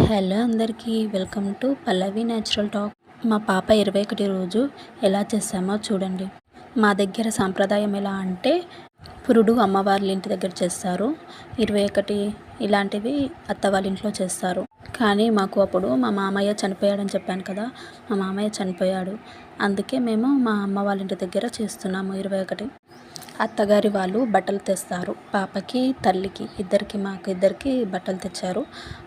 Hello అందరికీ welcome to Pallavi natural talk. మా పాప 21 రోజు ఎలా చేస్తామో చూడండి. మా దగ్గర సాంప్రదాయం ఎలా అంటే పురుడు అమ్మ వాళ్ళ ఇంటి దగ్గర చేస్తారు, 21 ఇలాంటివి అత్త వాళ్ళ ఇంట్లో చేస్తారు. కానీ మాకు అప్పుడు మా మామయ్య చనిపోయాడని చెప్పాను కదా, మా మామయ్య చనిపోయాడు. అందుకే మేము మా అమ్మ వాళ్ళ ఇంటి దగ్గర చేస్తున్నాము 21. అత్తగారి వాళ్ళు బట్టలు తెస్తారు, పాపకి తల్లికి మాకు ఇద్దరికి బట్టలు తెచ్చారు.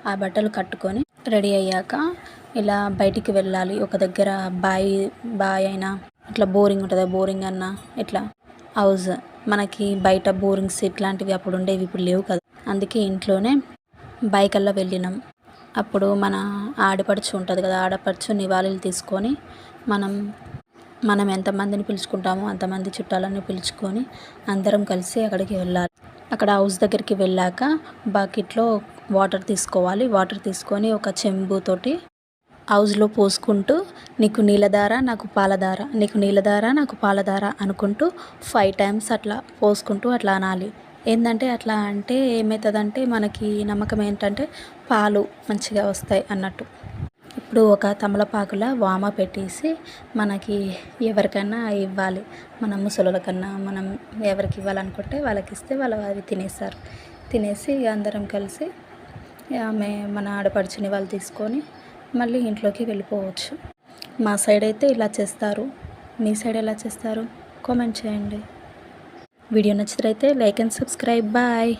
ఆ బట్టలు కట్టుకొని రెడీ అయ్యాక ఇలా బయటికి వెళ్ళాలి. ఒక దగ్గర బాయ్ అయినా ఇట్లా బోరింగ్ ఉంటుంది, బోరింగ్ అన్నా ఇట్లా హౌస్, మనకి బయట బోరింగ్స్ ఇట్లాంటివి అప్పుడు ఉండేవి, ఇప్పుడు లేవు కదా. అందుకే ఇంట్లోనే బైకల్లా వెళ్ళినాం. అప్పుడు మన ఆడపడుచు ఉంటుంది కదా, ఆడపడుచు నివాళులు తీసుకొని మనం ఎంతమందిని పిలుచుకుంటామో అంతమంది చుట్టాలని పిలుచుకొని అందరం కలిసి అక్కడికి వెళ్ళాలి. అక్కడ హౌస్ దగ్గరికి వెళ్ళాక బకెట్లో వాటర్ తీసుకోవాలి. వాటర్ తీసుకొని ఒక చెంబుతోటి హౌస్లో పోసుకుంటూ నీకు నీళ్ళధార నాకు పాలధార, నీకు నీళ్ళధార నాకు పాలధార అనుకుంటూ 5 times అట్లా పోసుకుంటూ అట్లా అనాలి. ఏంటంటే అట్లా అంటే ఏమవుతుందంటే మనకి నమ్మకం ఏంటంటే పాలు మంచిగా వస్తాయి అన్నట్టు. ఇప్పుడు ఒక తమలపాకులా వామ పెట్టేసి మనకి ఎవరికైనా ఇవ్వాలి. మన ముసలోళ్ళకన్నా మనం ఎవరికి ఇవ్వాలనుకుంటే వాళ్ళకి ఇస్తే వాళ్ళు అవి తినేస్తారు. తినేసి అందరం కలిసి మన ఆడపడుచుని వాళ్ళు తీసుకొని మళ్ళీ ఇంట్లోకి వెళ్ళిపోవచ్చు. మా సైడ్ అయితే ఇలా చేస్తారు. మీ సైడ్ ఎలా చేస్తారు కామెంట్ చేయండి. వీడియో నచ్చితే లైక్ అండ్ సబ్స్క్రైబ్. బాయ్.